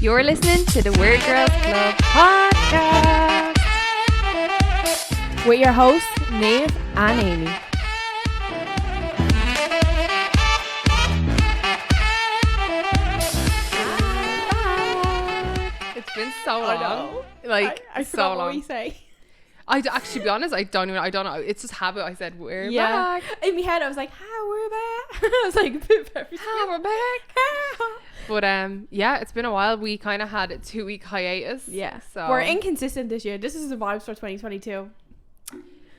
You're listening to the Weird Girls Club podcast with your hosts, Nave and Amy. It's been so long. I so forgot long. what we say. Actually, to be honest, I don't know. It's just habit. I said we're back. In my head, I was like, we're back. I was like, We're back. But yeah, it's been a while. We kind of had a 2-week hiatus. Yeah. So We're inconsistent this year. This is the vibes for 2022.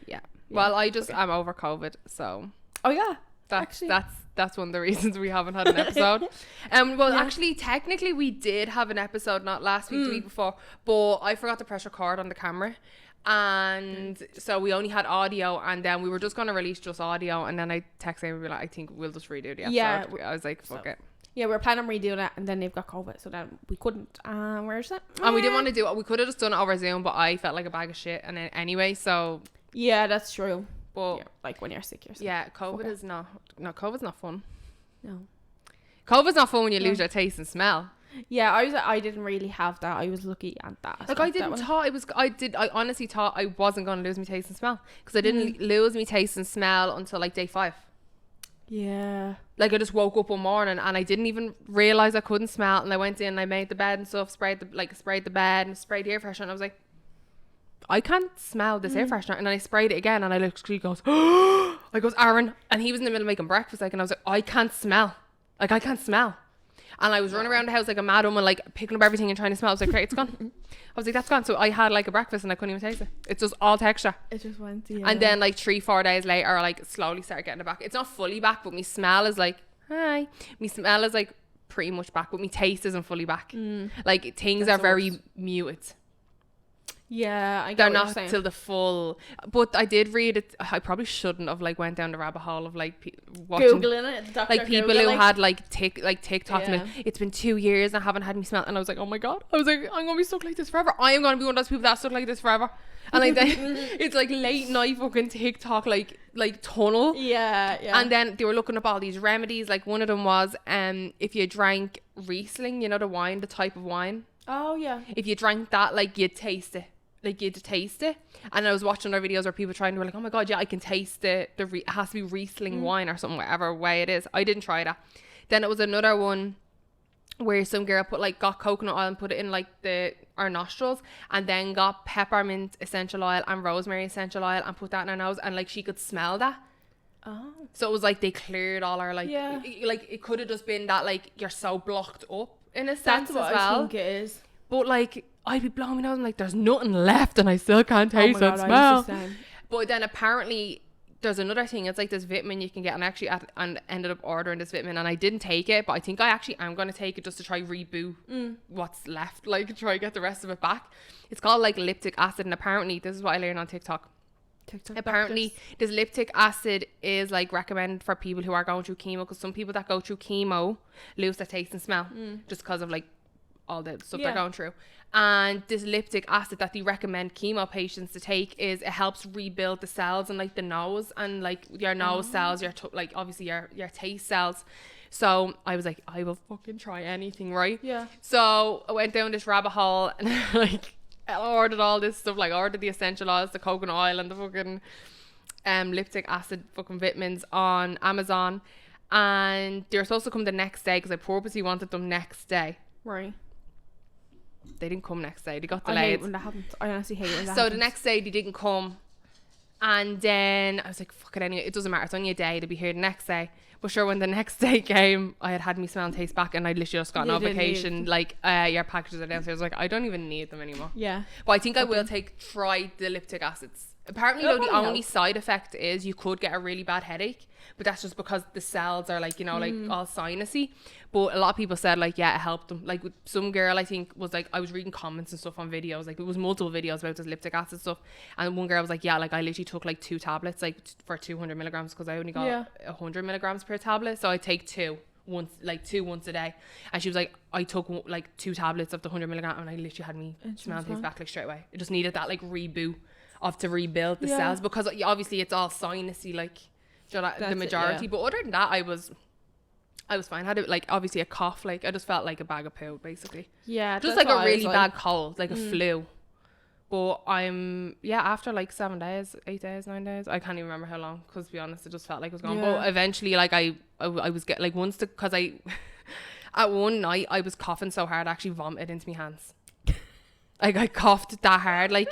Yeah. Well, I'm over COVID, so Oh yeah. that's one of the reasons we haven't had an episode. Actually, technically, we did have an episode not last week, the week before, but I forgot to press record on the camera. And so we only had audio, and then we were just going to release just audio, and then I texted him and be like, I think we'll just redo the episode. Yeah, I was like, fuck it. Yeah, we were planning on redoing it, and then they've got COVID, so then we couldn't. Where's that? And we didn't want to do it. We could have just done it over Zoom, but I felt like a bag of shit. And then anyway, so Yeah, that's true. but Yeah, like when you're sick, you're sick. yeah, COVID is not. No, COVID's not fun. No. COVID's not fun when you lose your taste and smell. Yeah, I didn't really have that. I was lucky at that. Like I honestly thought I wasn't going to lose my taste and smell, because I didn't lose my taste and smell until like day 5. Yeah. Like I just woke up one morning and I didn't even realize I couldn't smell, and I went in and I made the bed and stuff, sprayed the bed and sprayed the air freshener, and I was like, I can't smell this air freshener. And then I sprayed it again, and I looked, he goes, I goes, Aaron, and he was in the middle of making breakfast, like, and I was like, I can't smell. And I was running around the house like a mad woman, like picking up everything and trying to smell. I was like, great, it's gone. I was like, that's gone. So I had like a breakfast and I couldn't even taste it. It's just all texture. It just went, yeah. And then like 3-4 days later, I like slowly started getting it back. It's not fully back, but my smell is like, hi. My smell is like pretty much back, but my taste isn't fully back. Like things are very muted. Yeah, I get They're what you're not saying. till the full. But I did read it. I probably shouldn't have like went down the rabbit hole of like watching Googling it, Dr. like people Google, who had like TikTok and Yeah. like, it's been 2 years and I haven't had me smell, and I was like, oh my god, I was like, I'm gonna be stuck like this forever. I am gonna be one of those people that's stuck like this forever. And like then it's like late night fucking TikTok like tunnel. Yeah. And then they were looking up all these remedies. Like one of them was if you drank Riesling, you know, the wine, the type of wine, Oh yeah. if you drank that, like you'd taste it. And I was watching other videos where people trying to be like, oh my god, yeah, I can taste it has to be Riesling wine or something, whatever way it is. I didn't try that. Then it was another one where some girl got coconut oil and put it in like our nostrils, and then got peppermint essential oil and rosemary essential oil and put that in her nose, and like she could smell that. Oh. So it was like they cleared all our like, Yeah. like it could have just been that like you're so blocked up in a sense That's what as well. I think it is. But like I'd be blowing my nose, I'm like, there's nothing left and I still can't taste oh and my God, smell. I used the same. But then apparently there's another thing. It's like this vitamin you can get, and I actually ended up ordering this vitamin, and I didn't take it, but I think I actually am going to take it just to try reboot what's left, like try get the rest of it back. It's called like lactic acid, and apparently this is what I learned on TikTok. Apparently this lactic acid is like recommended for people who are going through chemo, because some people that go through chemo lose their taste and smell just because of like all the stuff they're going through. And this lactic acid that they recommend chemo patients to take is it helps rebuild the cells in like the nose and like your nose cells, your like obviously your taste cells. So I was like, I will fucking try anything, right? Yeah. So I went down this rabbit hole and like I ordered all this stuff, like I ordered the essential oils, the coconut oil and the fucking lactic acid fucking vitamins on Amazon, and they were supposed to come the next day because I purposely wanted them next day. Right. They didn't come next day. They got I hate delayed. when that happens. I honestly hate when that So happens. the next day they didn't come, and then I was like, fuck it anyway, it doesn't matter, it's only a day, they'll be here the next day. But sure, when the next day came, I had me smell and taste back, and I literally just got a You didn't notification need- like your packages are downstairs. Like I don't even need them anymore. Yeah. But I think I will try the lactic acids. Apparently though, the probably only help. side effect is you could get a really bad headache, but that's just because the cells are like, you know, like all sinusy. But a lot of people said like, yeah, it helped them. Like with some girl, I think was like, I was reading comments and stuff on videos, like it was multiple videos about this lactic acid stuff, and one girl was like, yeah, like I literally took like 2 tablets like for 200 milligrams because I only got 100 milligrams per tablet, so I take 2 once a day. And she was like, I took like 2 tablets of the 100 milligram, and I literally had me smell and taste back like straight away. It just needed that like reboot of to rebuild the cells, because obviously it's all sinusy, like, you know, the majority. But other than that, I was I was fine. I had like obviously a cough. Like I just felt like a bag of poo, basically. Yeah, Just that's like a what I was really bad cold, like a flu. But after like 7 days, 8 days, 9 days, I can't even remember how long, because to be honest, it just felt like it was gone. Yeah. But eventually, like I was like once because I at one night I was coughing so hard I actually vomited into my hands. Like I coughed that hard, like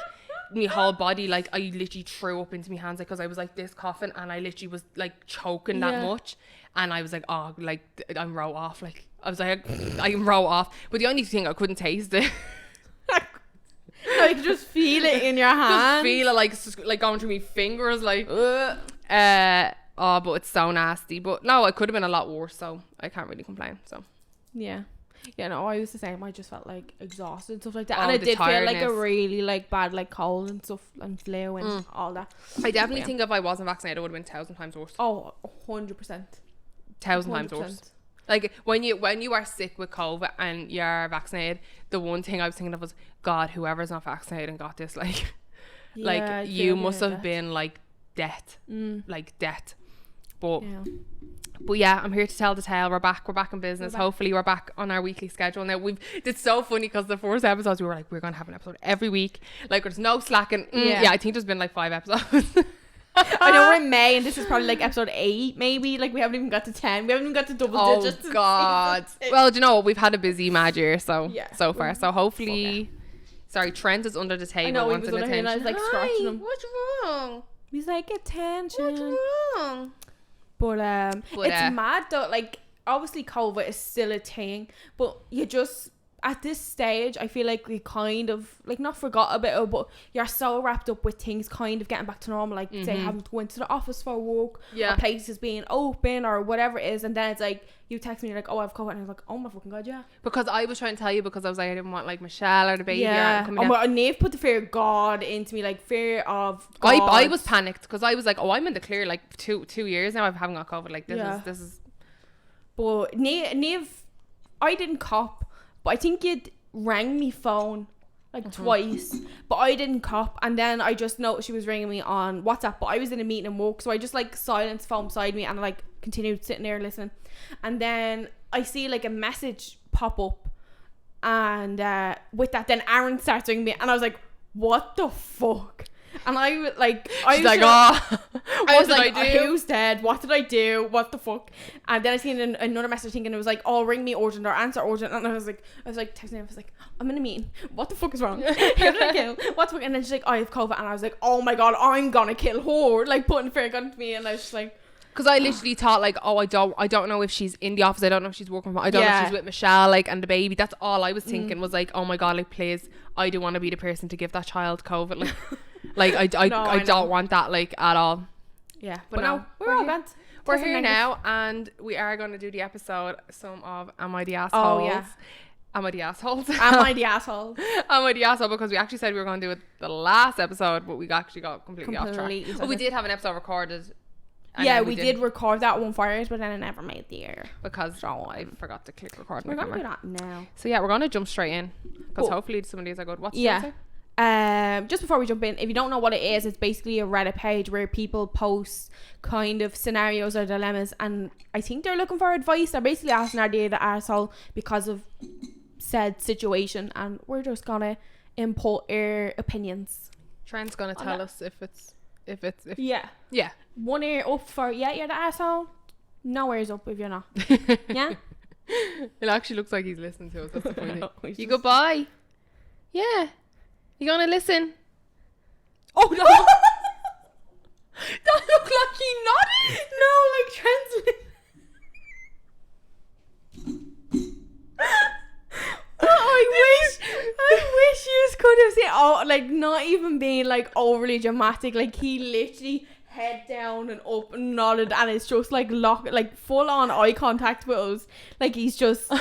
my whole body, like I literally threw up into my hands, like because I was like this coughing and I literally was like choking that much, and I was like, oh, like I'm raw off, like I was like I can row off, but the only thing I couldn't taste it. I could just feel it in your hand. Just feel it like going through my fingers, like oh, but it's so nasty. But no, it could have been a lot worse, so I can't really complain. So yeah, no, I was the same. I just felt like exhausted and stuff like that, Oh, and it the did feel like a tiredness. really like bad like cold and stuff and flu and all that. I definitely think if I wasn't vaccinated, it would have been 1,000 times worse. Oh, 100%. 1,000 times worse. Like when you are sick with COVID and you're vaccinated, the one thing I was thinking of was, God, whoever's not vaccinated and got this, like, Yeah, like you must have been like death, like death. But yeah, I'm here to tell the tale. We're back in business. Hopefully we're back on our weekly schedule now. It's so funny because the first episodes we were like, we're gonna have an episode every week, like there's no slacking. Yeah, I think there's been like 5 episodes. I know we're in May and this is probably like episode 8 maybe, like we haven't even got to 10, we haven't even got to double digits. Oh God. Well, do you know what, we've had a busy mad year so far, so hopefully sorry, Trent is under the table. I know, he wants was under here and I was like scratching him. What's wrong? He's like, attention. What's wrong? But it's mad though, like obviously COVID is still a thing, but you just at this stage I feel like we kind of like not forgot about it, but you're so wrapped up with things kind of getting back to normal, like say having to go into the office for work, or places being open or whatever it is, and then it's like you text me, you're like, oh, I've COVID, and I was like, oh my fucking God, yeah, because I was trying to tell you, because I was like, I didn't want like Michelle or the baby and Nave put the fear of God into me, like fear of God. I was panicked because I was like, oh, I'm in the clear, like two years now I haven't got COVID, like this is but Nave, I didn't cop, but I think you'd rang me phone like twice, but I didn't cop, and then I just noticed she was ringing me on WhatsApp, but I was in a meeting and work, so I just like silenced phone beside me and like continued sitting there listening, and then I see like a message pop up, and with that then Aaron starts ringing me and I was like, what the fuck? And I was like, what did I do? Who's dead? What did I do? What the fuck? And then I seen another message thinking it was like, oh, ring me urgent or answer urgent. And I was like texting her. I was like, I'm in a meeting. What the fuck is wrong? Who did I kill? What the fuck? And then she's like, I have COVID. And I was like, oh my God, I'm gonna kill her. Like putting fear gun to me. And I was just like, because I literally thought like, oh, I don't know if she's in the office, I don't know if she's working from, I don't know if she's with Michelle, like, and the baby. That's all I was thinking, was like, oh my God, like please, I don't want to be the person to give that child COVID, like like I don't want that, like, at all. Yeah, but no, we're all good. We're here now, and we are going to do the episode some of Am I the Asshole? Oh yeah, Am I the Assholes? Am I the Asshole? Am I the Asshole? Because we actually said we were going to do it the last episode, but we actually got completely off track. But we did have an episode recorded. Yeah, we did record that one for it, but then I never made the air because I forgot to click record. We're gonna do that now. So yeah, we're gonna jump straight in because hopefully some of these are good. What's the just before we jump in, if you don't know what it is, it's basically a Reddit page where people post kind of scenarios or dilemmas, and I think they're looking for advice. They're basically asking are they the arsehole because of said situation, and we're just gonna input our opinions. Trent's gonna tell us if yeah. One ear up for you're the asshole. No ears up if you're not. Yeah. It actually looks like he's listening to us. That's the funny thing. You go bye. Yeah. You gonna listen? Oh no. That looked like he nodded. No, like translate. I wish you could have seen. Oh, like not even being like overly dramatic. Like he literally head down and up and nodded, and it's just like like full on eye contact with us. Like he's just.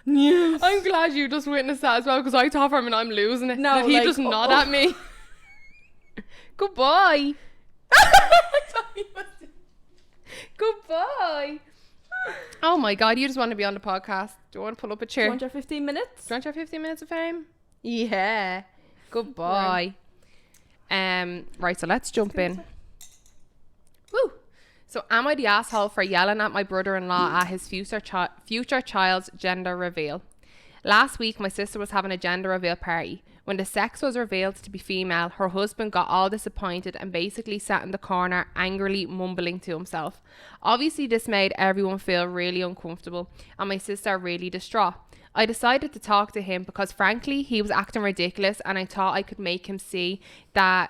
Yes. I'm glad you just witnessed that as well, because I thought for a minute I'm losing it. No, did he like, just nod at me? Goodbye. Goodbye. Oh my God, you just want to be on the podcast. Do you want to pull up a chair? 215 minutes? 215 minutes of fame? Yeah. Goodbye. Right, so let's jump in. Woo. So am I the asshole for yelling at my brother-in-law at his future child's gender reveal? Last week, my sister was having a gender reveal party. When the sex was revealed to be female, her husband got all disappointed and basically sat in the corner angrily mumbling to himself. Obviously, this made everyone feel really uncomfortable and my sister really distraught. I decided to talk to him because frankly, he was acting ridiculous and I thought I could make him see that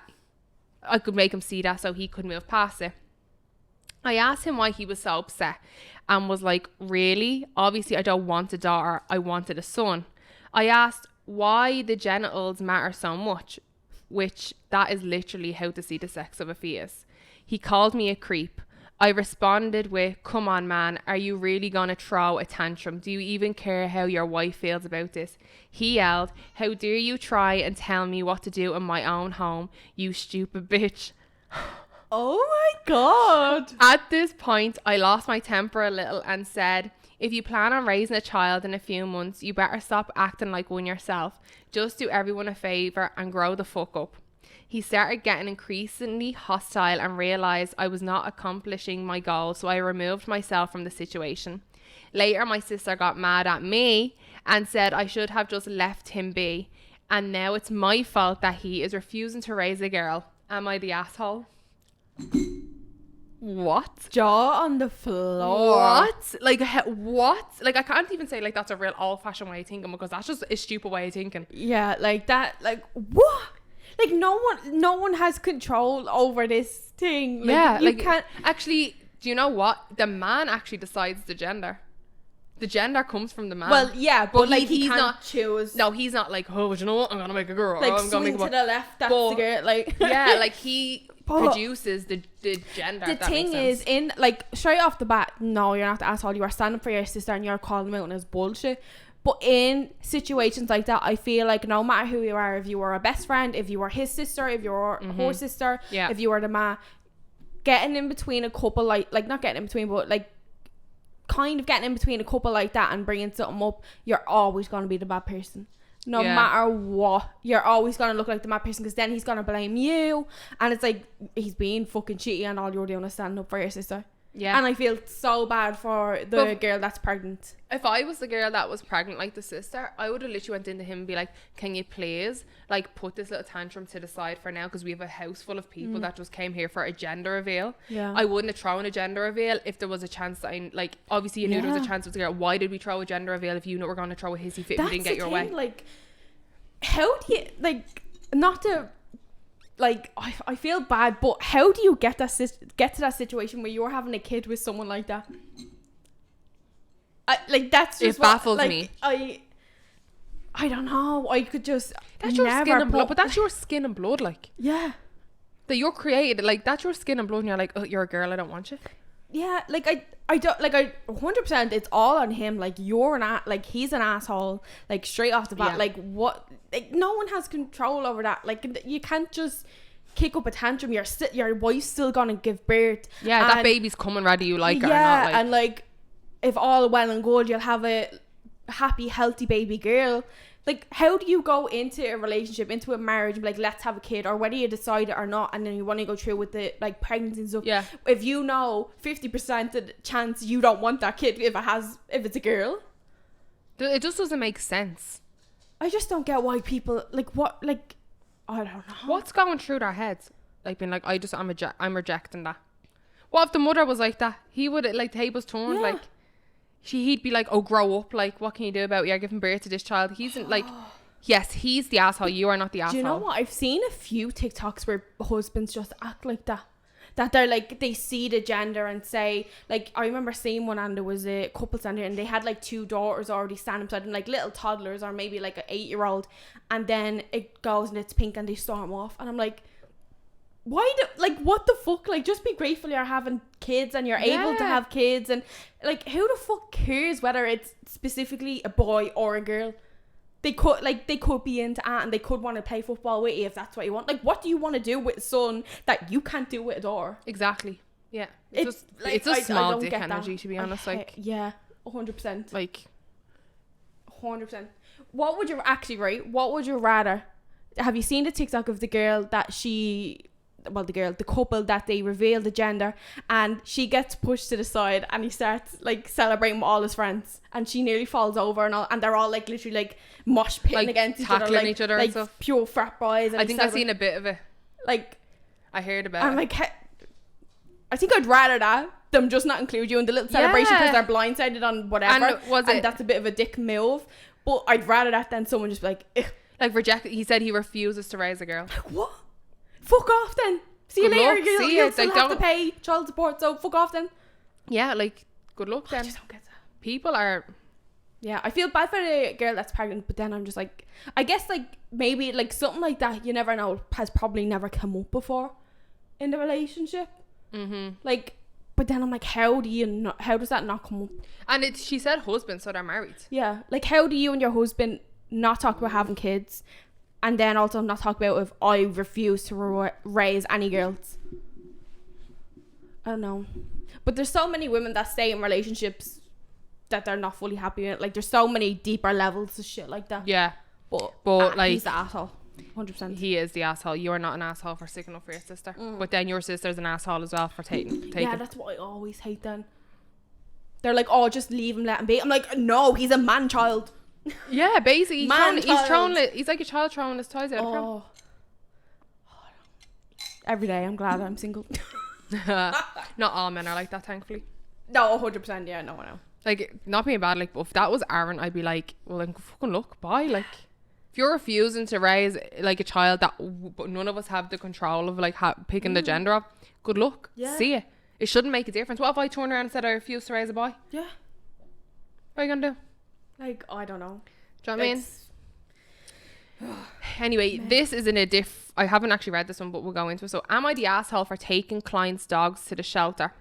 so he could move past it. I asked him why he was so upset and was like, really? Obviously, I don't want a daughter. I wanted a son. I asked why the genitals matter so much, which that is literally how to see the sex of a fetus. He called me a creep. I responded with, come on, man, are you really going to throw a tantrum? Do you even care how your wife feels about this? He yelled, how dare you try and tell me what to do in my own home, you stupid bitch. Oh my God. At this point, I lost my temper a little and said, if you plan on raising a child in a few months, you better stop acting like one yourself. Just do everyone a favour and grow the fuck up. He started getting increasingly hostile and realised I was not accomplishing my goal, so I removed myself from the situation. Later, my sister got mad at me and said I should have just left him be. And now it's my fault that he is refusing to raise a girl. Am I the asshole? What? Jaw on the floor. What? Like, what? Like, I can't even say, like, that's a real old-fashioned way of thinking because that's just a stupid way of thinking. Yeah, like that, like, what? Like, no one has control over this thing. Like, yeah, you like, can't. Actually, do you know what? The man actually decides the gender. The gender comes from the man. Well, yeah, but like, he's he can't not choose. No, he's not like, oh, you know what? I'm going to make a girl. Like, or I'm gonna swing make a to the left, that's But- the girl. Like, yeah, like, he But produces the gender. the if that thing makes is, sense. in like straight off the bat, no, you're not the asshole. You are standing for your sister and you're calling them out and it's bullshit. But in situations like that, I feel like no matter who you are, if you were a best friend, if you were his sister, if you were her sister, Yeah. if you were the ma, getting in between a couple like not getting in between, but like kind of getting in between a couple like that and bringing something up, you're always going to be the bad person. No Yeah. matter what, you're always going to look like the mad person because then he's going to blame you. And it's like, he's being fucking shitty and all you're doing is standing up for your sister. Yeah. And I feel so bad for the But- girl that's pregnant. If I was the girl that was pregnant, like the sister, I would have literally went into him and be like, can you please, like, put this little tantrum to the side for now because we have a house full of people that just came here for a gender reveal. Yeah. I wouldn't have thrown a gender reveal if there was a chance that I, like, obviously you knew there was a chance it was a girl. Why did we throw a gender reveal if you knew we're going to throw a hissy fit and we didn't get your way? Like, how do you, like, not to, like, I feel bad, but how do you get to that situation where you're having a kid with someone like that? Like, that's just It baffles like, me. I don't know. I could just That's your never skin and blood, put- but that's your skin and blood, like, yeah. that you're created, like, that's your skin and blood and you're like, oh, you're a girl, I don't want you. Yeah, like I don't like I 100%. It's all on him. Like, you're like, he's an asshole. Like, straight off the bat. Yeah. Like, what? Like, no one has control over that. Like, you can't just kick up a tantrum. Your wife's still gonna give birth. Yeah, that and- baby's coming whether you like it or not. Yeah, Like, and like, if all well and good, you'll have a happy, healthy baby girl. Like, how do you go into a relationship, into a marriage, and be like, let's have a kid, or whether you decide it or not, and then you want to go through with the like pregnancy and stuff? Yeah. If you know 50% of the chance you don't want that kid if it's a girl, it just doesn't make sense. I just don't get why people like what like. I don't know. What's going through their heads? Like, being like, I'm rejecting that. What if the mother was like that? He would, like, tables turned, Yeah. like, he'd be like, oh, grow up, like, what can you do about it? You're giving birth to this child. He's like, yes, he's the asshole, you are not the asshole. Do you know what? I've seen a few TikToks where husbands just act like that. That they're like, they see the gender and say, like, I remember seeing one and there was a couple standing and they had like 2 daughters already standing beside them, like little toddlers or maybe like an 8-year-old, and then it goes and it's pink and they storm off. And I'm like, what the fuck? Like, just be grateful you're having kids and you're able to Yeah. have kids. And like, who the fuck cares whether it's specifically a boy or a girl? They could be into art and they could want to play football with you if that's what you want. Like, what do you want to do with a son that you can't do with a daughter? Exactly. Yeah. It's It's like, a small don't dick get that. energy, to be honest. Like, yeah, 100%. like, 100%. What would you actually, right? What would you rather? Have you seen the TikTok of the girl that she the couple, that they reveal the gender, and she gets pushed to the side and he starts like celebrating with all his friends, and she nearly falls over and all, and they're all like literally like mosh pitting Like, against tackling each other, and like stuff. pure frat boys. And I think I've seen a bit of it. like I heard about I'm it. like, I think I'd rather that them just not include you in the little celebration because they're blindsided on whatever, and that's a bit of a dick move. But I'd rather that than someone just be like, ugh. Like reject. He said he refuses to raise a girl. What? Fuck off then. See you Good later. luck, You'll see you'll ya. still Like, have to don't- pay child support, so fuck off then. Yeah, like good luck I then. just don't get that. People are. Yeah, I feel bad for the girl that's pregnant, but then I'm just like, I guess like maybe like something like that, you never know, has probably never come up before in the relationship. Like, but then I'm like, how does that not come up? And she said husband, so they're married. Yeah, like how do you and your husband not talk about having kids, and then also not talk about if I refuse to raise any girls? I don't know, but there's so many women that stay in relationships that they're not fully happy in. Like there's so many deeper levels of shit like that. Yeah, but like he's the asshole, 100%. he is the asshole. You are not an asshole for sticking up for your sister, but then your sister's an asshole as well for taking. Yeah, that's what I always hate. Then they're like, oh, just leave him, let him be. I'm like, no, he's a man child. Yeah, basically, Man he's child. he's like a child throwing his toys out of pram. Oh. Every day I'm glad I'm single. Not all men are like that, thankfully. No, 100%. Yeah, no, I know. Like, not being bad, like, but if that was Aaron, I'd be like, well, then fucking look, bye. Like, if you're refusing to raise like a child that but none of us have the control of, like picking the gender of, good luck. Yeah. See it. It shouldn't make a difference. What if I turned around and said I refuse to raise a boy? Yeah. What are you gonna do? Like, I don't know. Do you know what I mean? Anyway, this is I haven't actually read this one, but we'll go into it. So, am I the asshole for taking clients' dogs to the shelter?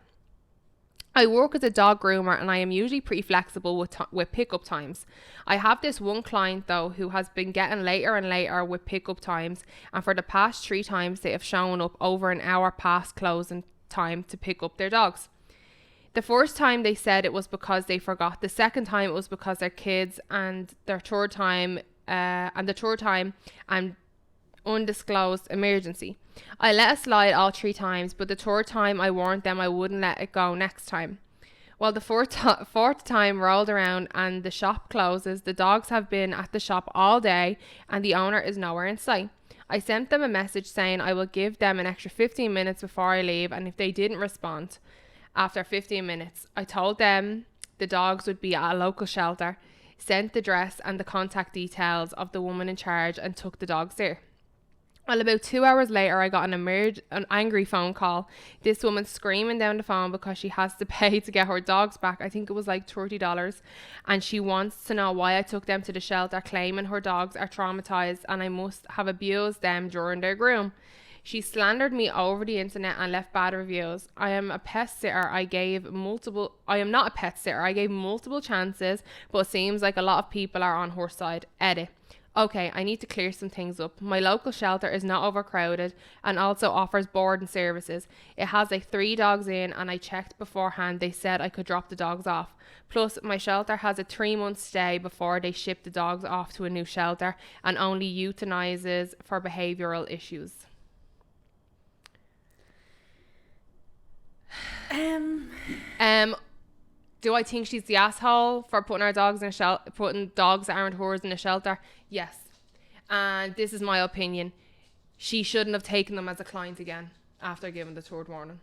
I work as a dog groomer and I am usually pretty flexible with pickup times. I have this one client though who has been getting later and later with pickup times, and for the past 3 times they have shown up over an hour past closing time to pick up their dogs. The first time they said it was because they forgot. The second time it was because they're kids, and the third time an undisclosed emergency. I let it slide all 3 times, but the third time I warned them I wouldn't let it go next time. Well, the fourth time rolled around and the shop closes. The dogs have been at the shop all day and the owner is nowhere in sight. I sent them a message saying I will give them an extra 15 minutes before I leave, and if they didn't respond after 15 minutes, I told them the dogs would be at a local shelter, sent the address and the contact details of the woman in charge, and took the dogs there. Well, about 2 hours later, I got an angry phone call. This woman screaming down the phone because she has to pay to get her dogs back. I think it was like $30. And she wants to know why I took them to the shelter, claiming her dogs are traumatized and I must have abused them during their groom. She slandered me over the internet and left bad reviews. I am not a pet sitter. I gave multiple chances, but it seems like a lot of people are on her side. Edit. Okay, I need to clear some things up. My local shelter is not overcrowded and also offers boarding services. It has like 3 dogs in, and I checked beforehand. They said I could drop the dogs off. Plus, my shelter has a 3-month stay before they ship the dogs off to a new shelter, and only euthanizes for behavioural issues. Do I think she's the asshole for putting our dogs in putting dogs that aren't hers in a shelter? Yes. And this is my opinion. She shouldn't have taken them as a client again after giving the 3rd warning.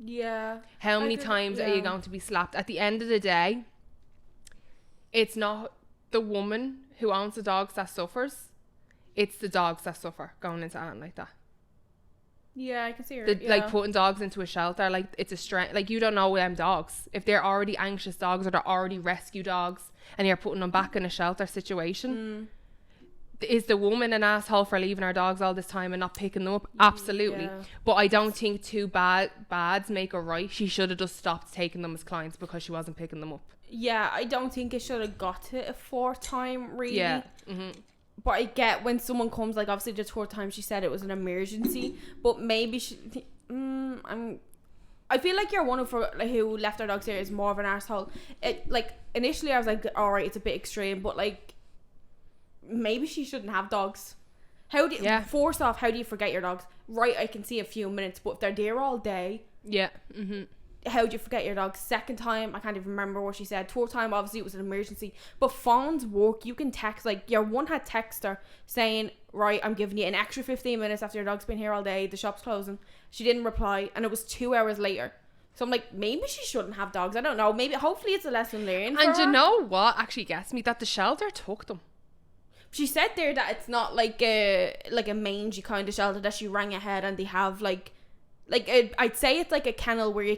Yeah. How many times are you going to be slapped? At the end of the day, it's not the woman who owns the dogs that suffers. It's the dogs that suffer going into anything like that. Yeah, I can see her. Like putting dogs into a shelter, like it's a strength. Like you don't know them dogs if they're already anxious dogs or they're already rescue dogs, and you're putting them back in a shelter situation. Is the woman an asshole for leaving her dogs all this time and not picking them up? Absolutely. Yeah. But I don't think 2 bads make a right. She should have just stopped taking them as clients because she wasn't picking them up. Yeah, I don't think it should have got to a 4th time, really. Yeah. But I get when someone comes, like obviously the 4th time she said it was an emergency, but maybe I feel like your one who left her dogs here is more of an arsehole. It, like, initially I was like, alright, it's a bit extreme, but like maybe she shouldn't have dogs. How do you, first off, how do you forget your dogs? Right, I can see a few minutes, but if they're there all day, how do you forget your dog? Second time, I can't even remember what she said. Third time, obviously it was an emergency. But phones work. You can text, like your one had text her saying, right, I'm giving you an extra 15 minutes after your dog's been here all day, the shop's closing. She didn't reply, and it was 2 hours later. So I'm like, maybe she shouldn't have dogs. I don't know. Maybe, hopefully it's a lesson learned for And her. you know what actually gets me? That the shelter took them. She said there that it's not like a mangy kind of shelter, that she rang ahead and they have I'd say it's like a kennel where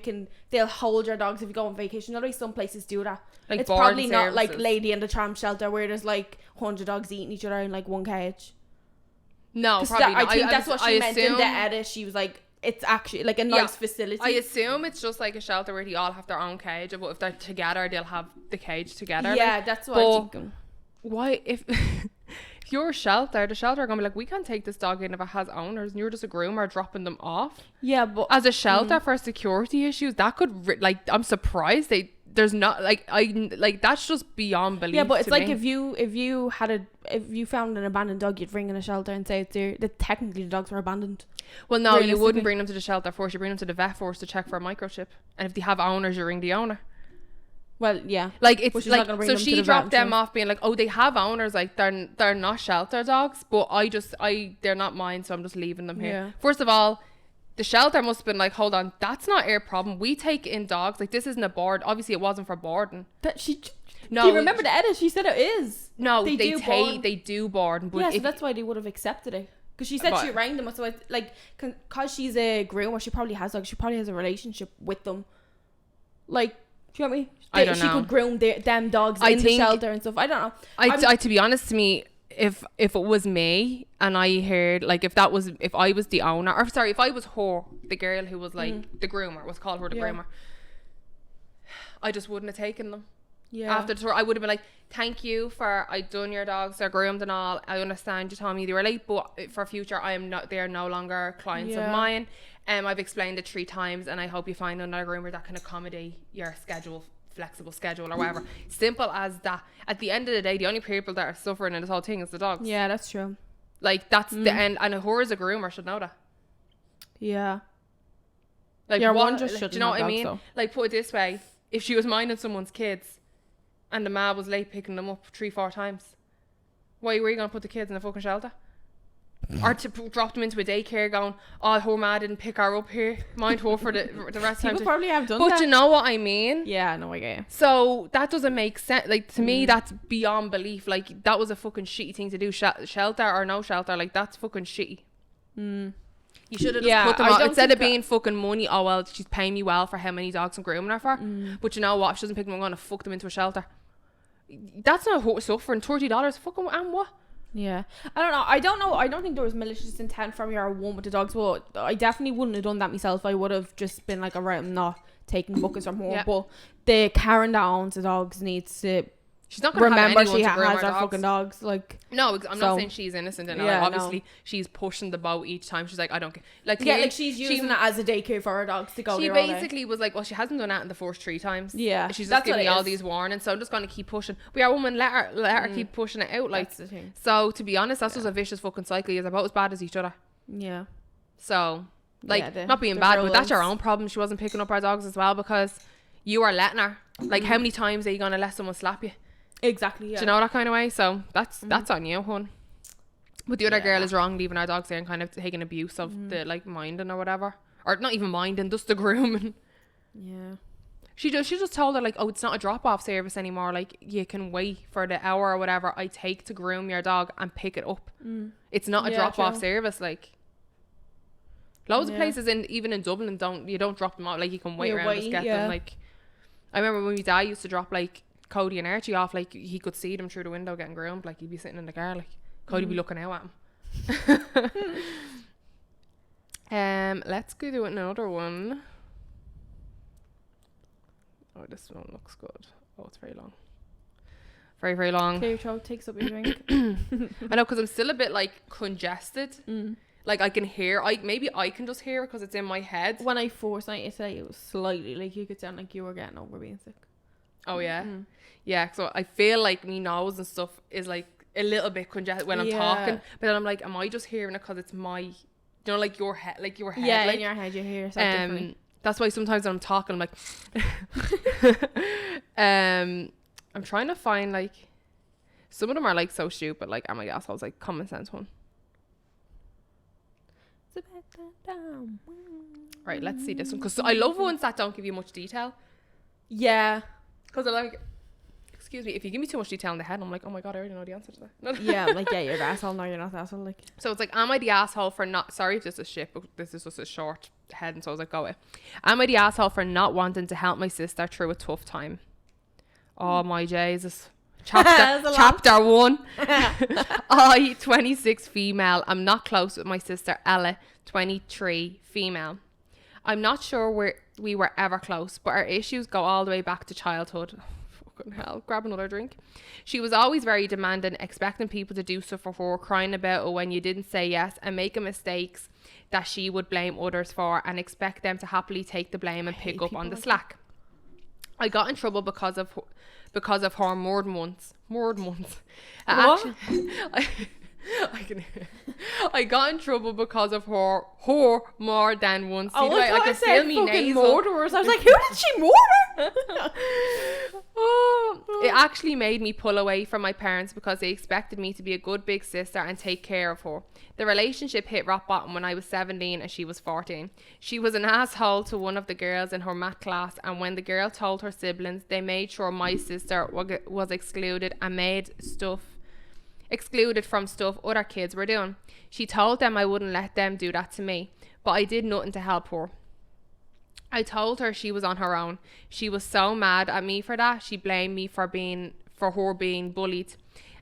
they'll hold your dogs if you go on vacation. Otherwise, some places do that. Like it's probably not services. like Lady and the Tramp shelter where there's like 100 dogs eating each other in like one cage. No, probably not. I think that's what she meant in the edit. She was like, it's actually like a nice facility. I assume it's just like a shelter where they all have their own cage, but if they're together, they'll have the cage together. Yeah, like. that's what I'm thinking. Why, if your shelter, the shelter are gonna be like, we can't take this dog in if it has owners, and you're just a groomer dropping them off. Yeah, but as a shelter for security issues, that could I'm surprised there's not that's just beyond belief. Yeah, but it's like me. if you found an abandoned dog, you'd ring in a shelter and say it's there. That technically the dogs were abandoned. Well, no, you wouldn't bring them to the shelter first. You bring them to the vet first to check for a microchip, and if they have owners, you ring the owner. Well, yeah. Like it's like so she dropped them off being like, oh, they have owners, like they're not shelter dogs, but they're not mine, so I'm just leaving them here. Yeah. First of all, the shelter must have been like, hold on, that's not our problem. We take in dogs. Like, this isn't a board. Obviously, it wasn't for boarding. No, do you remember the edit? She said it is. No, they do board. But yeah, so that's why they would have accepted it. Because she said she rang them. So it's like, because she's a groomer, she probably has a relationship with them. Like, do you know what I mean? I don't know. She could groom them dogs in the shelter and stuff. I don't know. I to be honest, to me, if it was me and I heard, like, if I was the owner, or sorry, if I was her, the girl who was like the groomer, was called her the groomer, I just wouldn't have taken them. Yeah. After the tour, I would have been like, thank you for, I done your dogs, they're groomed and all. I understand you told me they were late, but for future, they are no longer clients of mine. I've explained it 3 times, and I hope you find another groomer that can accommodate your flexible schedule or whatever. Simple as that. At the end of the day, the only people that are suffering in this whole thing is the dogs. Yeah, that's true. Like, that's the end, and her as a groomer should know that. Yeah. Like, one just shouldn't. Do you know what I mean? So. Like, put it this way: if she was minding someone's kids, and the ma was late picking them up 3-4 times, why were you gonna put the kids in a fucking shelter? Or to drop them into a daycare going, oh, her ma didn't pick her up here, mind her for the rest of the time. People probably have done that. But you know what I mean? Yeah, no, I get you. So that doesn't make sense. Like, to me, that's beyond belief. Like, that was a fucking shitty thing to do. Shelter or no shelter, like, that's fucking shitty. You should have just put them out. Instead of being fucking money, oh, well, she's paying me well for how many dogs I'm grooming her for. But you know what? If she doesn't pick them, I'm going to fuck them into a shelter. That's not suffering. $30, fucking, and what? Yeah, I don't know. I don't think there was malicious intent from your one with the dogs. But I definitely wouldn't have done that myself. I would have just been like, alright, I'm not taking buckets from her. But the Karen that owns the dogs needs to She's not going to have anyone she to groom has her her fucking dogs. Like, no, I'm not saying she's innocent in it. Yeah, obviously, she's pushing the boat each time. She's like, I don't care. Like, like she's using it as a daycare for her dogs to go. She basically was like, well, she hasn't done that in the first 3 times. Yeah, she's just giving me all these warnings, so I'm just going to keep pushing. We are woman, let her keep pushing it out. Like, that's the thing. So to be honest, that's just a vicious fucking cycle. You're about as bad as each other. Yeah. So, like, not being bad, but that's your own problem. She wasn't picking up our dogs as well because you are letting her. Like, how many times are you going to let someone slap you? Exactly. Yeah. Do you know that kind of way? So that's on you, hon. But the other girl is wrong, leaving our dogs there and kind of taking abuse of the, like, minding or whatever, or not even minding, just the grooming. Yeah. She just told her, like, oh, it's not a drop off service anymore. Like, you can wait for the hour or whatever I take to groom your dog and pick it up. It's not a drop off service. Like, loads of places even in Dublin you don't drop them off. Like, you can wait around and just get them. Like, I remember when my dad used to drop, like, Cody and Archie off, like, he could see them through the window getting groomed. Like, he'd be sitting in the car, like, Cody be looking out at him. Let's go do another one. Oh, this one looks good. Oh, it's very long. Very, very long. Clear your throat, takes up your drink. I know, because I'm still a bit, like, congested. Like, I can hear, maybe I can just hear it because it's in my head. When I first night yesterday, it was slightly, like, you could sound like you were getting over being sick. Oh, yeah? Yeah, so I feel like me nose and stuff is, like, a little bit congested when I'm talking, but then I'm like, am I just hearing it because it's my, you know, like your head, like yeah, like, in your head you hear yourself differently. That's why sometimes when I'm talking, I'm like, I'm trying to find like, some of them are like so stupid, like, oh my gosh, I was like, common sense one. Right, let's see this one, because I love ones that don't give you much detail. Yeah. Because I like, excuse me, if you give me too much detail in the head, I'm like, oh my god, I already know the answer to that. Yeah, like, yeah, you're the asshole. No, you're not the asshole. Like, so it's like, am I the asshole for not, sorry if this is shit, but this is just a short head, and so I was like, go away. Am I the asshole for not wanting to help my sister through a tough time? Oh my Jesus. Chapter 1. I, 26, female. I'm not close with my sister Ella, 23, female. I'm not sure we were ever close, but our issues go all the way back to childhood. Fucking hell, grab another drink. She was always very demanding, expecting people to do stuff for her, crying about it when you didn't say yes, and making mistakes that she would blame others for and expect them to happily take the blame and pick up on the slack. I got in trouble because of her more than once. Actually, I got in trouble because of her more than once. Oh, I can feel me nasal. Murderers. I was like, who did she murder? It actually made me pull away from my parents because they expected me to be a good big sister and take care of her. The relationship hit rock bottom when I was 17 and she was 14. She was an asshole to one of the girls in her math class, and when the girl told her siblings, they made sure my sister was excluded from stuff other kids were doing. She told them I wouldn't let them do that to me, but I did nothing to help her. I told her she was on her own. She was so mad at me for that. She blamed me for her being bullied.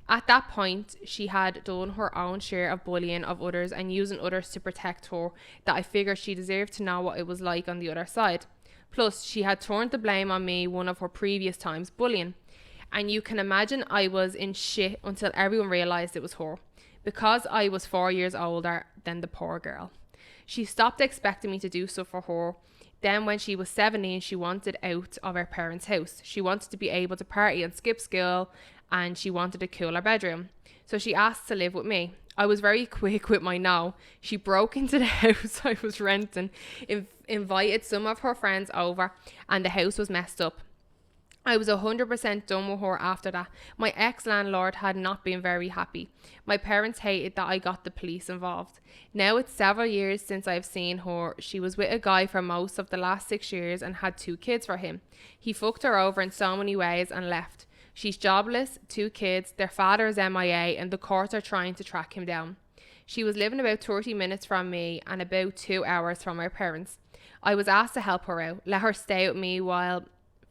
At that point, she had done her own share of bullying of others and using others to protect her, that I figured she deserved to know what it was like on the other side. Plus, she had turned the blame on me one of her previous times bullying. And you can imagine I was in shit until everyone realised it was her, because I was 4 years older than the poor girl. She stopped expecting me to do stuff for her. Then when she was 17, she wanted out of her parents' house. She wanted to be able to party and skip school, and she wanted a cooler bedroom. So she asked to live with me. I was very quick with my no. She broke into the house I was renting, invited some of her friends over, and the house was messed up. I was 100% done with her after that. My ex-landlord had not been very happy. My parents hated that I got the police involved. Now it's several years since I've seen her. She was with a guy for most of the last 6 years and had 2 kids for him. He fucked her over in so many ways and left. She's jobless, 2 kids, their father is MIA, and the courts are trying to track him down. She was living about 30 minutes from me and about 2 hours from her parents. I was asked to help her out, let her stay with me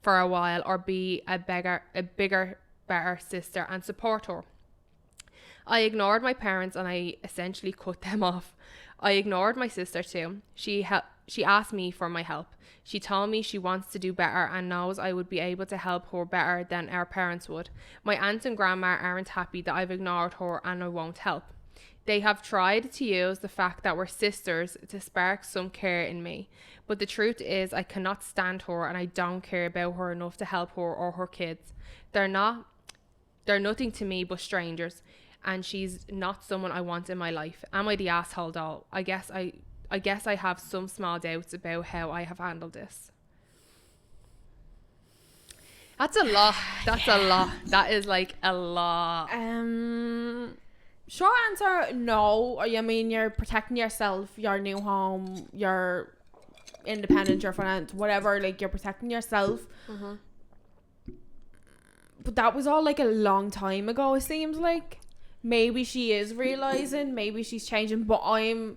for a while, or be a bigger, better sister and support her. I ignored my parents and I essentially cut them off. I ignored my sister too. She asked me for my help. She told me she wants to do better and knows I would be able to help her better than our parents would. My aunt and grandma aren't happy that I've ignored her and I won't help. They have tried to use the fact that we're sisters to spark some care in me. But the truth is I cannot stand her and I don't care about her enough to help her or her kids. They're nothing to me but strangers, and she's not someone I want in my life. Am I the asshole doll? I guess I have some small doubts about how I have handled this. That's a lot. A lot. That is like a lot. Short answer, no. I mean, you're protecting yourself, your new home, your independence, your finance, whatever. Like, you're protecting yourself. Mm-hmm. But that was all like a long time ago, it seems like. Maybe she is realising, maybe she's changing, but I'm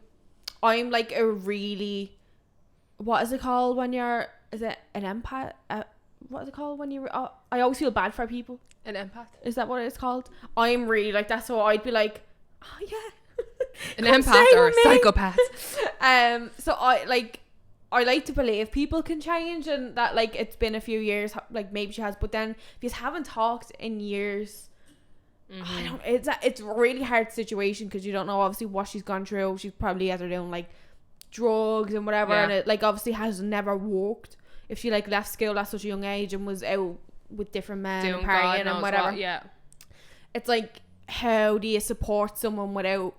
like a really, what is it called when you're, is it an empath? What is it called when you're, I always feel bad for people. An empath? Is that what it's called? I'm really like that, so I'd be like, oh yeah. An empath or a psychopath. So I like to believe people can change, and that like it's been a few years, like maybe she has, but then if you haven't talked in years, mm-hmm. It's a really hard situation because you don't know obviously what she's gone through. She's probably either doing like drugs and whatever, and it like obviously has never worked. If she like left school at such a young age and was out with different men and partying and whatever, yeah, it's like how do you support someone without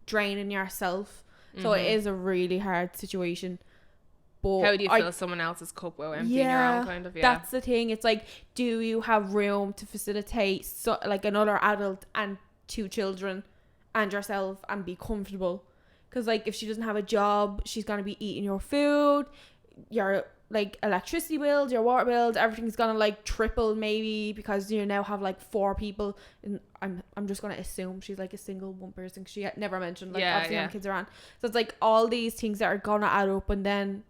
draining yourself? So it is a really hard situation. But how do you fill someone else's cup while emptying your own, kind of? Yeah, that's the thing. It's like, do you have room to facilitate like another adult and 2 children and yourself and be comfortable? Because like if she doesn't have a job, she's gonna be eating your food, your like electricity bills, your water bills, everything's gonna like triple maybe, because you now have like 4 people. And I'm just gonna assume she's like a single one person, because she never mentioned like obviously when kids are on. So it's like all these things that are gonna add up, and then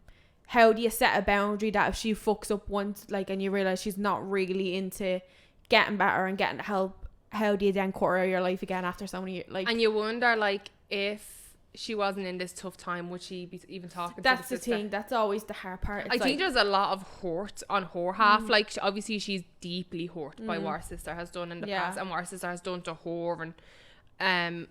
how do you set a boundary that if she fucks up once, like, and you realize she's not really into getting better and getting help, how do you then cut her out of your life again after so many years? Like, and you wonder like if she wasn't in this tough time, would she be even talking to the sister? That's the thing. That's always the hard part. I think there's a lot of hurt on her half. Like, obviously she's deeply hurt by what her sister has done in the past, and what her sister has done to her. And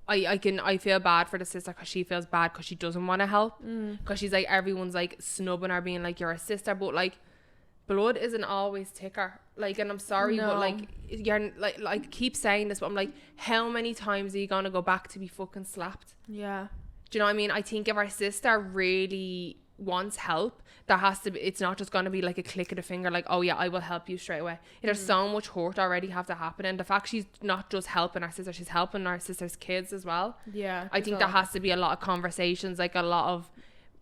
I feel bad for the sister, because she feels bad because she doesn't want to help, because she's like, everyone's like snubbing her, being like, you're a sister, but like blood isn't always thicker. Like, and I'm sorry, but like, you're like keep saying this, but I'm like, how many times are you gonna go back to be fucking slapped? Yeah. Do you know what I mean? I think if our sister really wants help, there has to be, it's not just gonna be like a click of the finger, like, oh yeah, I will help you straight away. There's so much hurt already have to happen, and the fact she's not just helping our sister, she's helping our sister's kids as well. Yeah. I think there has to be a lot of conversations, like a lot of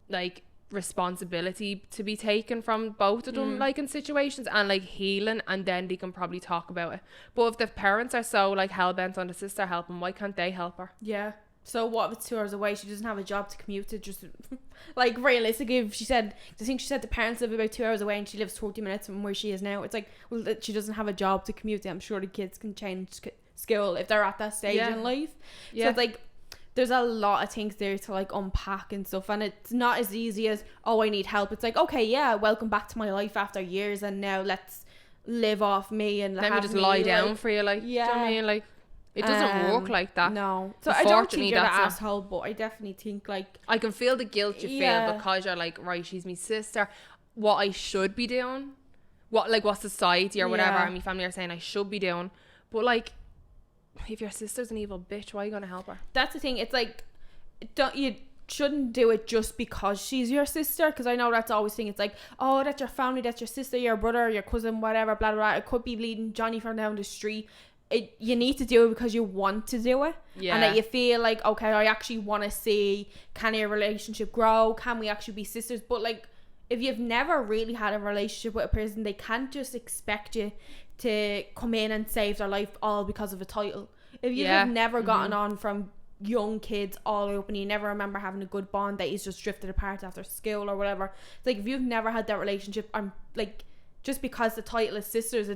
like responsibility to be taken from both of them, like in situations, and like healing, and then they can probably talk about it. But if the parents are so like hell-bent on the sister helping, why can't they help her? Yeah. So what if it's 2 hours away? She doesn't have a job to commute to. Just like realistically, if she said, I think she said the parents live about 2 hours away and she lives 40 minutes from where she is now. It's like, well, that she doesn't have a job to commute to. I'm sure the kids can change school if they're at that stage in life. So it's like, there's a lot of things there to like unpack and stuff, and it's not as easy as, oh, I need help. It's like, okay, yeah, welcome back to my life after years, and now let's live off me and let me just lie down for you, like, yeah. Do you know what I mean? Like, it doesn't work like that. No. So I don't think you're the asshole, but I definitely think like, I can feel the guilt you feel, because you're like, right, she's my sister. What I should be doing, what society or whatever and my family are saying I should be doing, but like, if your sister's an evil bitch, why are you gonna help her? That's the thing. It's like, you shouldn't do it just because she's your sister, because I know that's always thing. It's like, oh, that's your family, that's your sister, your brother, your cousin, whatever, blah blah blah. It could be bleeding Johnny from down the street. You need to do it because you want to do it, and that you feel like, okay, I actually want to see, can your relationship grow, can we actually be sisters? But like, if you've never really had a relationship with a person, they can't just expect you to come in and save their life all because of a title. If you have never gotten on from young kids all the way up, and you never remember having a good bond, that he's just drifted apart after school or whatever, it's like, if you've never had that relationship, I'm like, just because the title is sisters,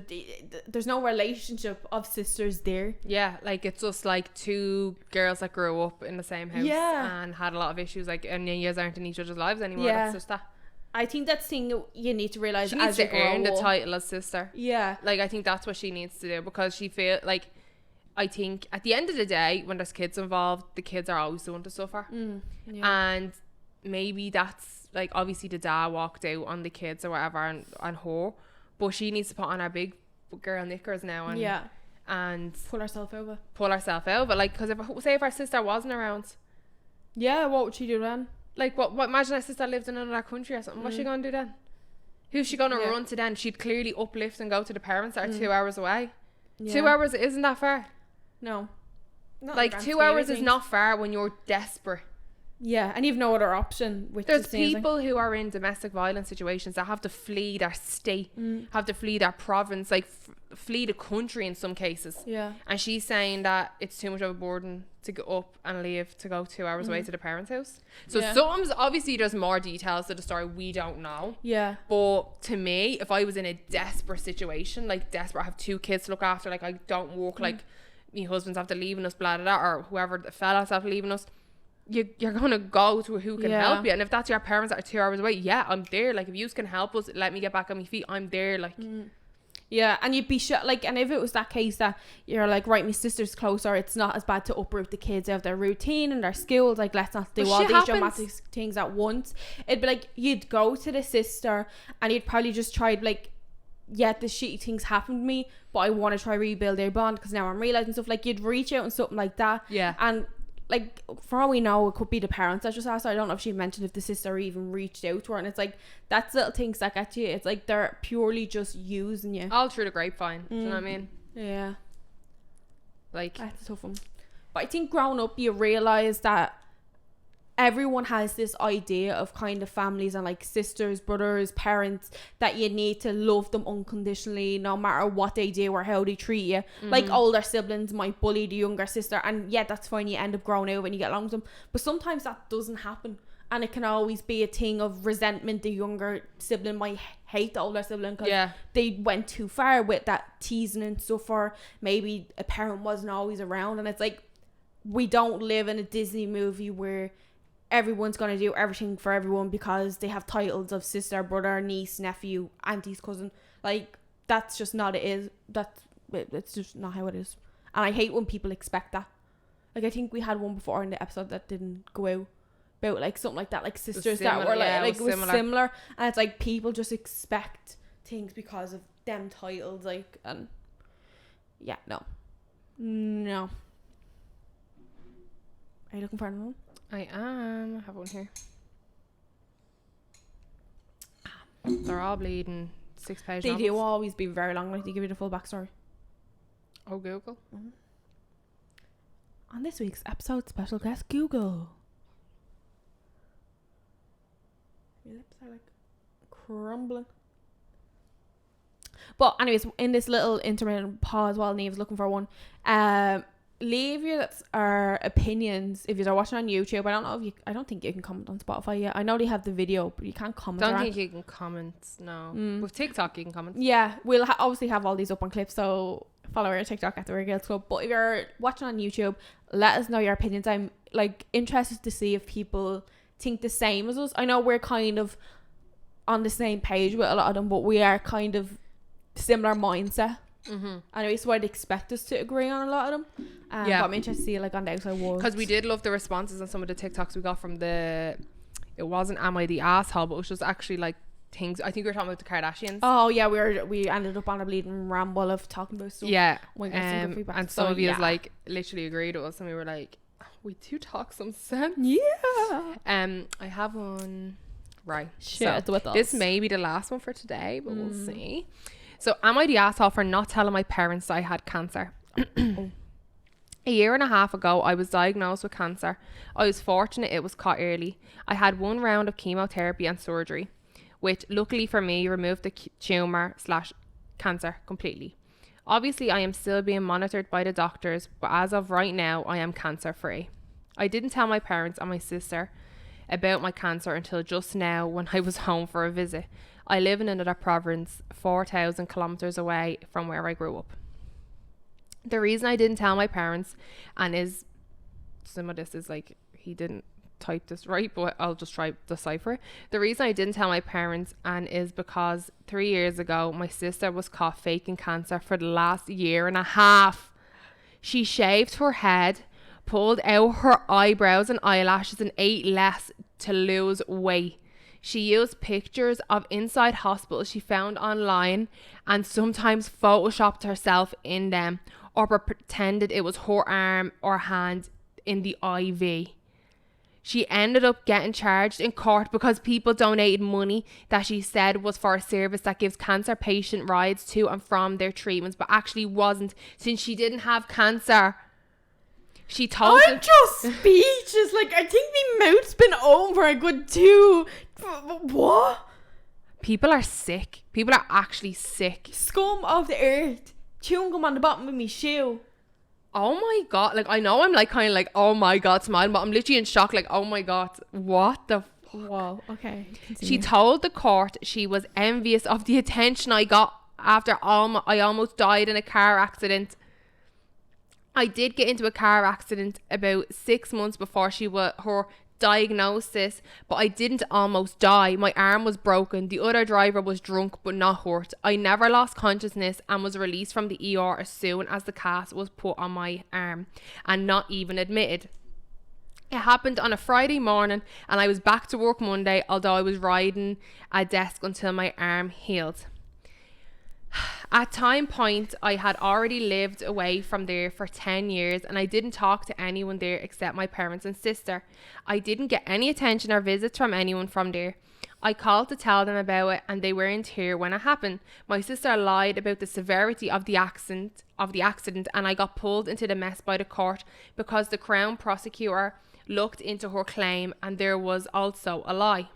there's no relationship of sisters there. Yeah, like, it's just like 2 girls that grew up in the same house and had a lot of issues, like, and you guys aren't in each other's lives anymore. That's just that. I think that's the thing you need to realise. She needs to earn the title as sister. Yeah. Like, I think that's what she needs to do, because she feel like, I think at the end of the day, when there's kids involved, the kids are always the one to suffer. And maybe that's like, obviously the dad walked out on the kids or whatever, and her, but she needs to put on her big girl knickers now and pull herself over. But like, because if our sister wasn't around, what would she do then? Like, what imagine our sister lived in another country or something. What's she gonna do then? Who's she gonna run to then? She'd clearly uplift and go to the parents that are 2 hours away. 2 hours isn't that far. No. Not like 2 hours is not far when you're desperate. Yeah, and you've no other option. There's people who are in domestic violence situations that have to flee their state, have to flee their province, like flee the country in some cases. Yeah. And she's saying that it's too much of a burden to go up and leave to go 2 hours away to the parents' house. So sometimes, obviously, there's more details to the story we don't know. Yeah. But to me, if I was in a desperate situation, like desperate, I have 2 kids to look after, like I don't work, like my husband's after leaving us, blah, blah, blah, or whoever the fella's after leaving us, you're going to go to who can help you. And if that's your parents that are 2 hours away, I'm there. Like, if you can help us, let me get back on my feet, I'm there. Like, yeah, and you'd be like, and if it was that case that you're like, right, my sister's closer, it's not as bad to uproot the kids out of their routine and their schools, like, let's not do all these dramatic things at once. It'd be like, you'd go to the sister and you'd probably just try, like, yeah, the shitty things happened to me, but I want to try rebuild their bond, because now I'm realizing stuff, like you'd reach out and something like that. Yeah. And like, for all we know, it could be the parents that just asked her. I don't know if she mentioned if the sister even reached out to her, and it's like, that's little things that get to you. It's like they're purely just using you. All through the grapevine. Do you know what I mean? Yeah. Like, That's a tough one. But I think growing up, you realise that everyone has this idea of kind of families and like sisters, brothers, parents, that you need to love them unconditionally no matter what they do or how they treat you. Like older siblings might bully the younger sister, and yeah, that's fine, you end up growing out and you get along with them, but sometimes that doesn't happen, and it can always be a thing of resentment. The younger sibling might hate the older sibling because they went too far with that teasing and stuff, or maybe a parent wasn't always around. And it's like, we don't live in a Disney movie where everyone's going to do everything for everyone because they have titles of sister, brother, niece, nephew, auntie's cousin. Like, that's just not it. It's just not how it is. And I hate when people expect that. Like, I think we had one before in the episode that didn't go out, about like something like that, like sisters that were like was similar, and it's like people just expect things because of them titles, like, and yeah, no. Are you looking for another one? I am. I have one here. They're all bleeding 6-page They novels. do always be very long, like they give you the full backstory. Oh, Google. On this week's episode, special guest Google. Your lips are like crumbling. But anyways, in this little intermittent pause while Neve's looking for one, leave our opinions if you're watching on YouTube. I don't think you can comment on Spotify yet. I know they have the video, but you can't comment. Don't think you can comment. No. With TikTok you can comment. Yeah, we'll obviously have all these up on clips, so follow our TikTok at the Weird Girls Club. But if you're watching on YouTube, let us know your opinions. I'm like interested to see if people think the same as us. I know we're kind of on the same page with a lot of them, but we are kind of similar mindset. Anyway, so I'd expect us to agree on a lot of them. But I'm interested to see like on the outside world, because we did love the responses on some of the TikToks we got from it wasn't Am I the Asshole, but it was just actually like things. I think we were talking about the Kardashians. Oh yeah, we ended up on a bleeding ramble of talking about stuff. Yeah. And some of you like literally agreed with us, and we were like, we do talk some sense. Yeah. I have one. Right. Share it with us. This may be the last one for today, but we'll see. So, am I the asshole for not telling my parents that I had cancer? A year and a half ago, I was diagnosed with cancer. I was fortunate it was caught early. I had one round of chemotherapy and surgery, which luckily for me removed the tumour/cancer completely. Obviously, I am still being monitored by the doctors, but as of right now, I am cancer free. I didn't tell my parents and my sister about my cancer until just now when I was home for a visit. I live in another province, 4,000 kilometers away from where I grew up. The reason I didn't tell my parents, and some of this is like, he didn't type this right, but I'll just try to decipher it. The reason I didn't tell my parents is because 3 years ago, my sister was caught faking cancer for the last year and a half. She shaved her head, pulled out her eyebrows and eyelashes, and ate less to lose weight. She used pictures of inside hospitals she found online and sometimes photoshopped herself in them, or pretended it was her arm or hand in the IV. She ended up getting charged in court because people donated money that she said was for a service that gives cancer patient rides to and from their treatments, but actually wasn't, since she didn't have cancer. She told I'm just speechless. Like, I think my mouth's been open for a good 2. What? People are sick. People are actually sick. Scum of the earth. Chewing gum on the bottom of my shoe. Oh my god. Like, I know I'm like kind of like, oh my god, smiling, but I'm literally in shock. Like, oh my god, what the Whoa, okay. Continue. She told the court she was envious of the attention I got after I almost died in a car accident. I did get into a car accident about 6 months before her diagnosis, but I didn't almost die. My arm was broken. The other driver was drunk but not hurt. I never lost consciousness and was released from the ER as soon as the cast was put on my arm, and not even admitted. It happened on a Friday morning and I was back to work Monday, although I was riding a desk until my arm healed. At time point, I had already lived away from there for 10 years and I didn't talk to anyone there except my parents and sister. I didn't get any attention or visits from anyone from there. I called to tell them about it and they weren't here when it happened. My sister lied about the severity of the accident and I got pulled into the mess by the court because the Crown prosecutor looked into her claim and there was also a lie.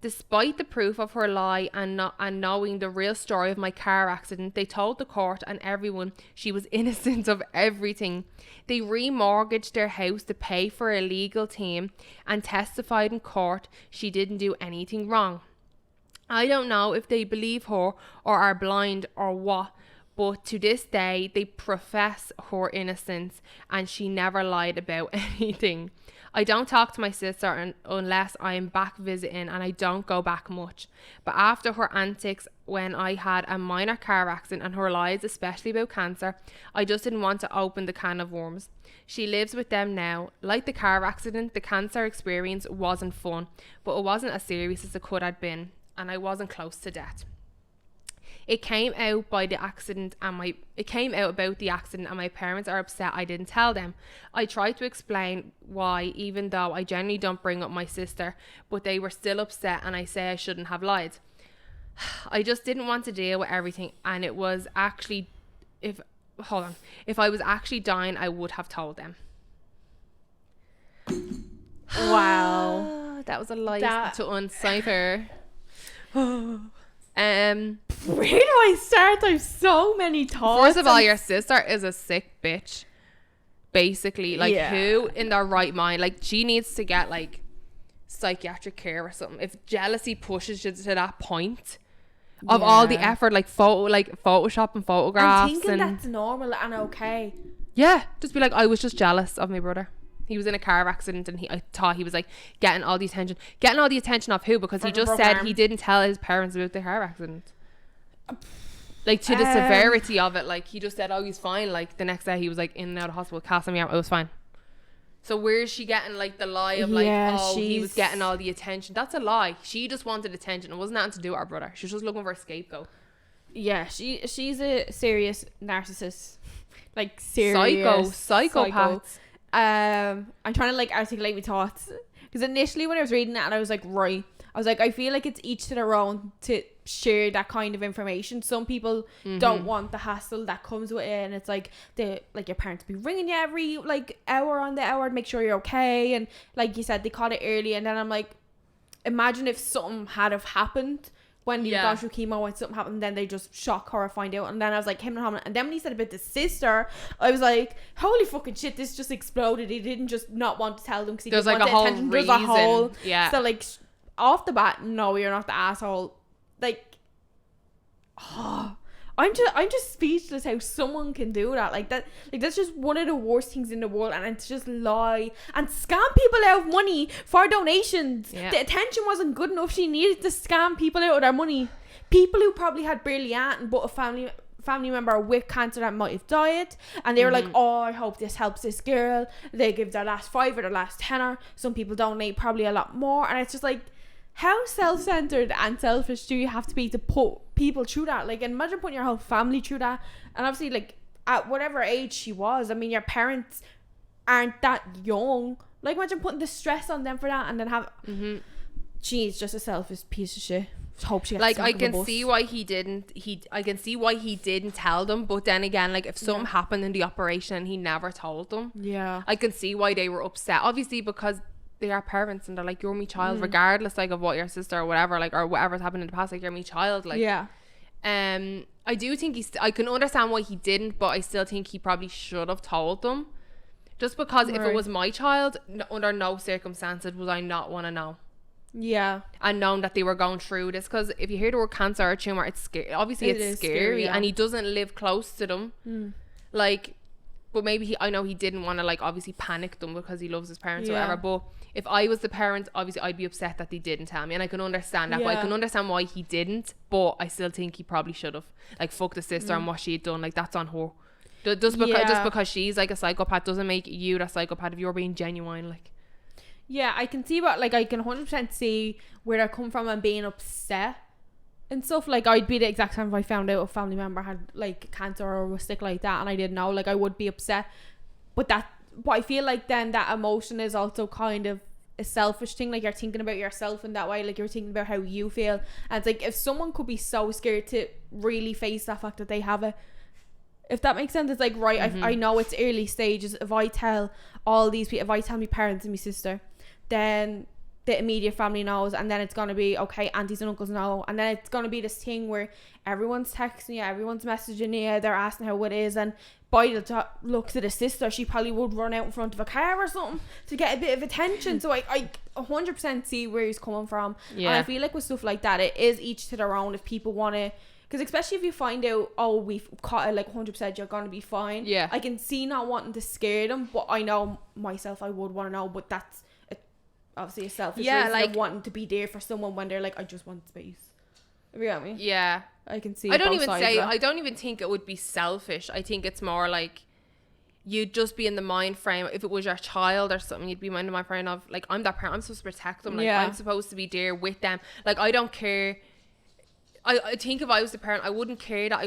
Despite the proof of her lie and knowing the real story of my car accident, they told the court and everyone she was innocent of everything. They remortgaged their house to pay for a legal team and testified in court she didn't do anything wrong. I don't know if they believe her or are blind or what, but to this day they profess her innocence and she never lied about anything. I don't talk to my sister unless I am back visiting and I don't go back much. But after her antics when I had a minor car accident and her lies, especially about cancer, I just didn't want to open the can of worms. She lives with them now. Like the car accident, the cancer experience wasn't fun, but it wasn't as serious as it could have been and I wasn't close to death. It came out about the accident and my parents are upset I didn't tell them. I tried to explain why, even though I generally don't bring up my sister, but they were still upset and I say I shouldn't have lied. I just didn't want to deal with everything and it was actually, if I was actually dying, I would have told them. Wow. That was a lie to uncipher. Where do I start? There's so many thoughts. First of all, your sister is a sick bitch. Basically, like who in their right mind? Like she needs to get like psychiatric care or something. If jealousy pushes you to that point of all the effort, like Photoshop and photographs, I'm thinking that's normal and okay. Yeah, just be like, I was just jealous of my brother. He was in a car accident and I thought he was like getting all the attention. Getting all the attention off who? Because he just said he didn't tell his parents about the car accident. Like to the severity of it. Like he just said, oh, he's fine. Like the next day he was like in and out of hospital, casting me out. It was fine. So where's she getting like the lie of like, he was getting all the attention? That's a lie. She just wanted attention. It wasn't nothing to do with our brother. She was just looking for a scapegoat. Yeah, she's a serious narcissist. Like serious psychopath. I'm trying to like articulate my thoughts because initially when I was reading it and I was like, right, I was like, I feel like it's each to their own to share that kind of information. Some people don't want the hassle that comes with it, and it's like your parents be ringing you every like hour on the hour to make sure you're okay, and like you said, they caught it early. And then I'm like, imagine if something had have happened when you got through chemo and something happened, then they just shock her or find out. And then I was like, him and Hamlin. And then when he said about the sister, I was like, holy fucking shit, this just exploded. He didn't just not want to tell them because he didn't want the attention. There's a whole reason. So like off the bat, no, you're not the asshole. Like, I'm just speechless how someone can do that. Like that, like that's just one of the worst things in the world, and it's just lie and scam people out of money for donations. The attention wasn't good enough. She needed to scam people out of their money. People who probably had barely anything but a family member with cancer that might have died, and they were like, oh, I hope this helps this girl. They give their last $5 or their last $10. Some people donate probably a lot more, and it's just like, how self-centered and selfish do you have to be to put people through that? Like, imagine putting your whole family through that. And obviously, like, at whatever age she was, I mean, your parents aren't that young. Like, imagine putting the stress on them for that, and then have she's just a selfish piece of shit. Hope she gets like, I can see why he didn't tell them, but then again, like, if something happened in the operation and he never told them, I can see why they were upset, obviously, because they are parents and they're like, you're my child, regardless like of what your sister or whatever, like, or whatever's happened in the past, like, you're my child, like, I do think I can understand why he didn't, but I still think he probably should have told them, just because if it was my child, under no circumstances would I not want to know. And knowing that they were going through this, because if you hear the word cancer or tumor, it's scary. Obviously it's scary, and he doesn't live close to them, like, but maybe I know he didn't want to like obviously panic them because he loves his parents or whatever, but if I was the parent, obviously I'd be upset that they didn't tell me, and I can understand that, but I can understand why he didn't, but I still think he probably should have, like, fuck the sister and what she had done, like, that's on her. Just because she's like a psychopath doesn't make you the psychopath if you're being genuine, like. I can see what, like, I can 100% see where they're coming from and being upset, and stuff. Like, I'd be the exact same if I found out a family member had like cancer or was sick like that and I didn't know. Like, I would be upset. But I feel like then that emotion is also kind of a selfish thing. Like, you're thinking about yourself in that way. Like, you're thinking about how you feel. And it's like, if someone could be so scared to really face that fact that they have it, if that makes sense, it's like, right, I know it's early stages. If I tell all these people, if I tell my parents and my sister, then the immediate family knows, and then it's gonna be okay, aunties and uncles know, and then it's gonna be this thing where everyone's texting you, everyone's messaging you, they're asking how it is, and by the looks of the sister, she probably would run out in front of a car or something to get a bit of attention. So I 100% see where he's coming from. And I feel like with stuff like that, it is each to their own. If people want to, because especially if you find out, oh, we've caught it, like 100% you're gonna be fine, I can see not wanting to scare them, but I know myself, I would want to know. But that's obviously a selfish reason, like, of wanting to be there for someone when they're like, I just want space. You get me? Yeah, I can see. I don't even think it would be selfish. I think it's more like you'd just be in the mind frame. If it was your child or something, you'd be in the mind frame of like, I'm that parent, I'm supposed to protect them, like I'm supposed to be there with them. Like, I don't care. I think if I was the parent, I wouldn't care that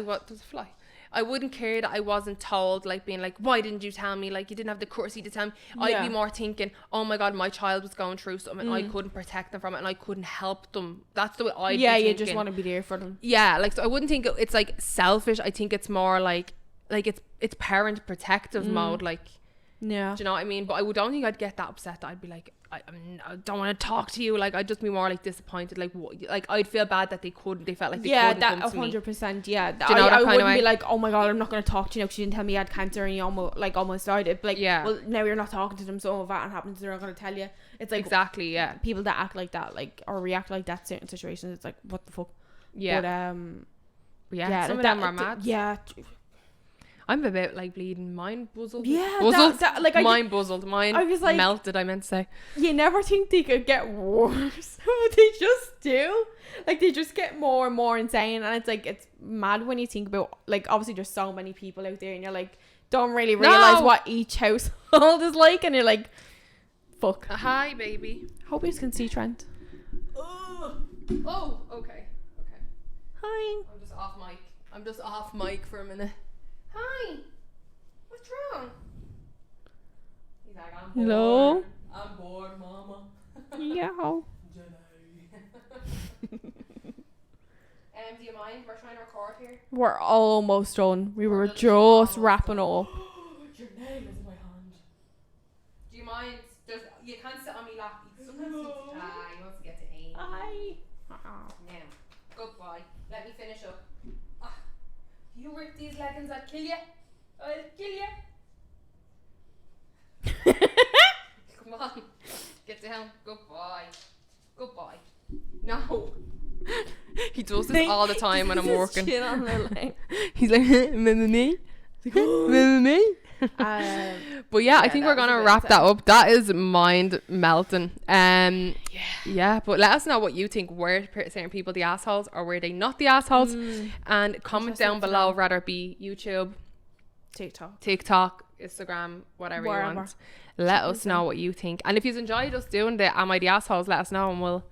I wouldn't care that I wasn't told, like being like, why didn't you tell me? Like, you didn't have the courtesy to tell me. I'd be more thinking, oh my God, my child was going through something and I couldn't protect them from it and I couldn't help them. That's the way I'd be thinking. You just want to be there for them. Yeah, like, so I wouldn't think it's like selfish. I think it's more like it's parent protective mode, like. Yeah. Do you know what I mean? But I don't think I'd get that upset that I'd be like, I don't want to talk to you. Like, I'd just be more like disappointed. Like, like I'd feel bad that they felt like they couldn't that come to me. 100%. Yeah, Do you know I wouldn't be like, oh my God, I'm not going to talk to you now because you didn't tell me you had cancer and you almost died. It'd be like, well, now you're not talking to them, so if that happens, they're not going to tell you. It's like, exactly, yeah. People that act like that, like, or react like that in certain situations, it's like, what the fuck? Yeah. But some of them are mad. Yeah. I'm a bit like bleeding, mind buzzled. Yeah, like mind buzzled, mind I was like, melted. I meant to say. You never think they could get worse, but they just do. Like, they just get more and more insane, and it's like, it's mad when you think about, like, obviously there's so many people out there, and you're like, don't really realize what each household is like, and you're like, fuck. Hi, baby. Hope you just can see Trent. Oh, okay. Hi. I'm just off mic for a minute. Hi. What's wrong? He's like, I'm bored. Hello. I'm bored, mama. Yeah. Do you mind? We're trying to record here. We're almost done. We were just wrapping up. Your name is in my hand. Do you mind? You can't sit on me lap. Sometimes he wants to get to aim. Hi. Now, goodbye. Let me finish up. You rip these leggings, I'll kill you. Come on. Get down. Goodbye. No. He does this all the time when I'm working. He's like, remember me? Remember me? But yeah, I think we're gonna wrap that up. That is mind melting. Yeah, but let us know what you think. Were certain people the assholes, or were they not the assholes? And comment down below, whether it be YouTube, TikTok, Instagram, whatever you want. Let us know what you think. And if you've enjoyed us doing the Am I the Assholes, let us know, and we'll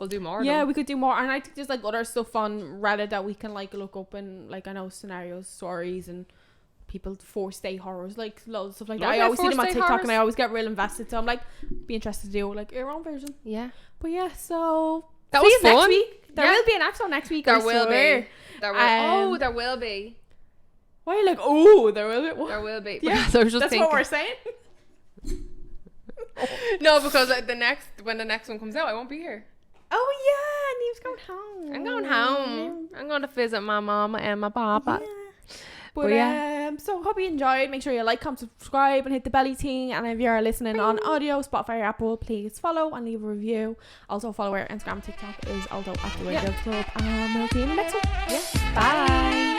do more. Yeah, we could do more. And I think there's like other stuff on Reddit that we can like look up, and like, I know scenarios, stories, and people 4-day horrors, like loads of stuff like that. I always see them on TikTok horrors, and I always get real invested, so I'm like, be interested to do like your own version. Yeah. But yeah, so that was fun. Next week. There will be an episode next week. There will be. There will be. Why are you like, oh, there will be? What? There will be. Yeah, I was just thinking. What we're saying. No, because when the next one comes out, I won't be here. Oh yeah, Neve's going home. I'm going home. I'm going to visit my mama and my papa. Yeah. But so hope you enjoyed. Make sure you like, comment, subscribe, and hit the belly thing. And if you're listening on audio, Spotify or Apple, please follow and leave a review. Also follow our Instagram, TikTok is also at the Radio Club. And we'll see you in the next one. Yeah. Bye.